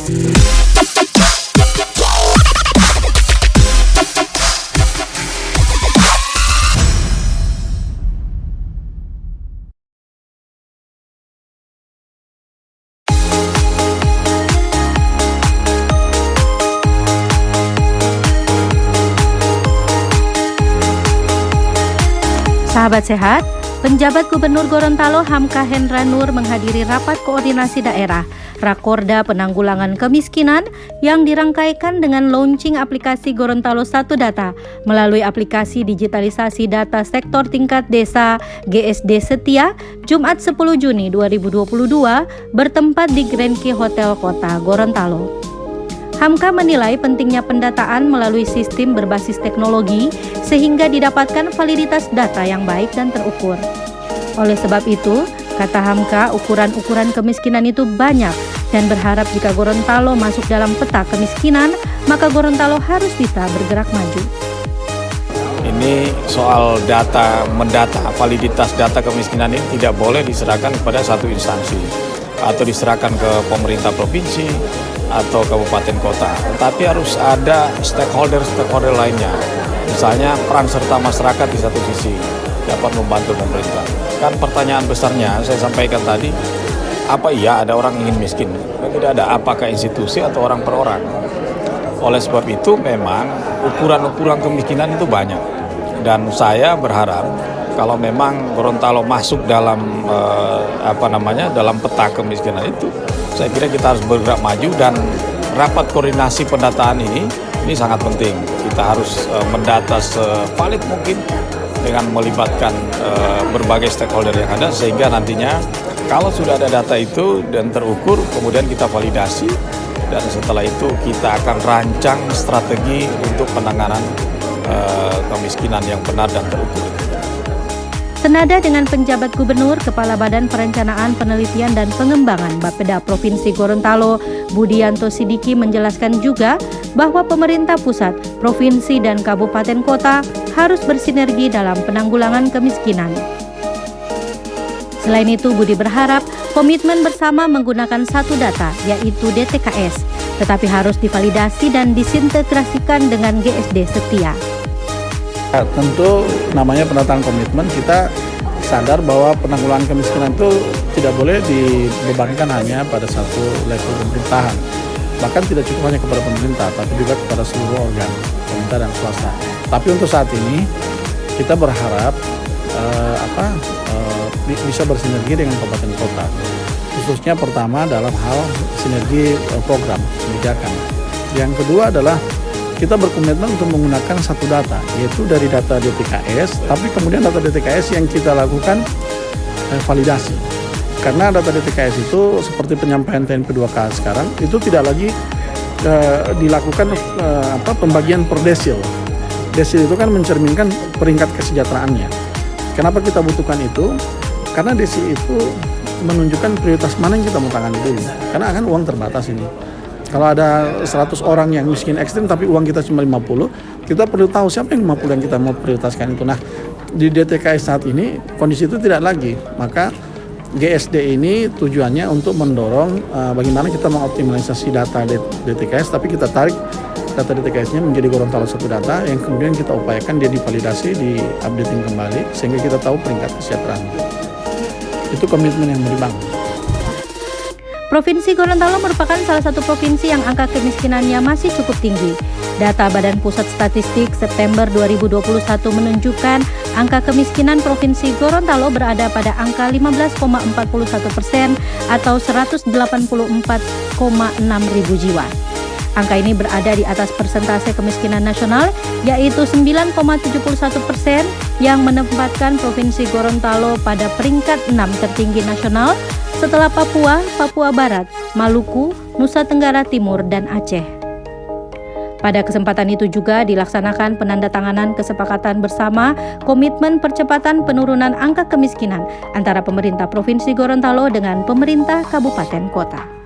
Sahabat sehat, penjabat Gubernur Gorontalo Hamka Hendra Nur menghadiri rapat koordinasi daerah Rakorda Penanggulangan Kemiskinan yang dirangkaikan dengan launching aplikasi Gorontalo Satu Data melalui aplikasi digitalisasi data sektor tingkat desa GSD Setia Jumat 10 Juni 2022 bertempat di Grand Key Hotel Kota Gorontalo. Hamka menilai pentingnya pendataan melalui sistem berbasis teknologi sehingga didapatkan validitas data yang baik dan terukur. Oleh sebab itu, kata Hamka, ukuran-ukuran kemiskinan itu banyak dan berharap jika Gorontalo masuk dalam peta kemiskinan, maka Gorontalo harus bisa bergerak maju. Ini soal mendata, validitas data kemiskinan ini tidak boleh diserahkan kepada satu instansi atau diserahkan ke pemerintah provinsi atau kabupaten kota, tetapi harus ada stakeholder lainnya. Misalnya peran serta masyarakat di satu sisi dapat membantu pemerintah. Kan pertanyaan besarnya saya sampaikan tadi, apa iya ada orang ingin miskin? Tidak ada, apakah institusi atau orang per orang? Oleh sebab itu memang ukuran-ukuran kemiskinan itu banyak. Dan saya berharap kalau memang Gorontalo masuk dalam dalam peta kemiskinan itu, saya kira kita harus bergerak maju dan rapat koordinasi pendataan ini sangat penting. Kita harus mendata sevalid mungkin dengan melibatkan berbagai stakeholder yang ada sehingga nantinya kalau sudah ada data itu dan terukur kemudian kita validasi dan setelah itu kita akan rancang strategi untuk penanganan kemiskinan yang benar dan terukur. Senada dengan penjabat Gubernur, Kepala Badan Perencanaan Penelitian dan Pengembangan Bapeda Provinsi Gorontalo, Budianto Sidiki menjelaskan juga bahwa pemerintah pusat, provinsi dan kabupaten kota harus bersinergi dalam penanggulangan kemiskinan. Selain itu, Budi berharap komitmen bersama menggunakan satu data, yaitu DTKS, tetapi harus divalidasi dan disintegrasikan dengan GSD Setia. Tentu namanya penataan komitmen, kita sadar bahwa penanggulangan kemiskinan itu tidak boleh dibebankan hanya pada satu level pemerintahan. Bahkan tidak cukup hanya kepada pemerintah, tapi juga kepada seluruh organ pemerintah dan swasta. Tapi untuk saat ini kita berharap bisa bersinergi dengan kabupaten kota. Khususnya pertama dalam hal sinergi program kebijakan. Yang kedua adalah kita berkomitmen untuk menggunakan satu data, yaitu dari data DTKS, tapi kemudian data DTKS yang kita lakukan validasi. Karena data DTKS itu seperti penyampaian TNP2K sekarang, itu tidak lagi dilakukan pembagian per desil. Desil itu kan mencerminkan peringkat kesejahteraannya. Kenapa kita butuhkan itu? Karena desil itu menunjukkan prioritas mana yang kita mau tangani dulu. Karena kan uang terbatas ini. Kalau ada 100 orang yang miskin ekstrim tapi uang kita cuma 50, kita perlu tahu siapa yang 50 yang kita mau prioritaskan itu. Nah, di DTKS saat ini kondisi itu tidak lagi. Maka GSD ini tujuannya untuk mendorong bagaimana kita mengoptimalisasi data DTKS, tapi kita tarik data DTKS-nya menjadi Gorontalo Satu Data yang kemudian kita upayakan dia divalidasi, di-updating kembali sehingga kita tahu peringkat kesejahteraannya. Itu komitmen yang mau dibangun. Provinsi Gorontalo merupakan salah satu provinsi yang angka kemiskinannya masih cukup tinggi. Data Badan Pusat Statistik September 2021 menunjukkan angka kemiskinan Provinsi Gorontalo berada pada angka 15,41% atau 184,6 ribu jiwa. Angka ini berada di atas persentase kemiskinan nasional, yaitu 9,71% yang menempatkan Provinsi Gorontalo pada peringkat 6 tertinggi nasional setelah Papua, Papua Barat, Maluku, Nusa Tenggara Timur, dan Aceh. Pada kesempatan itu juga dilaksanakan penandatanganan kesepakatan bersama komitmen percepatan penurunan angka kemiskinan antara pemerintah Provinsi Gorontalo dengan pemerintah kabupaten kota.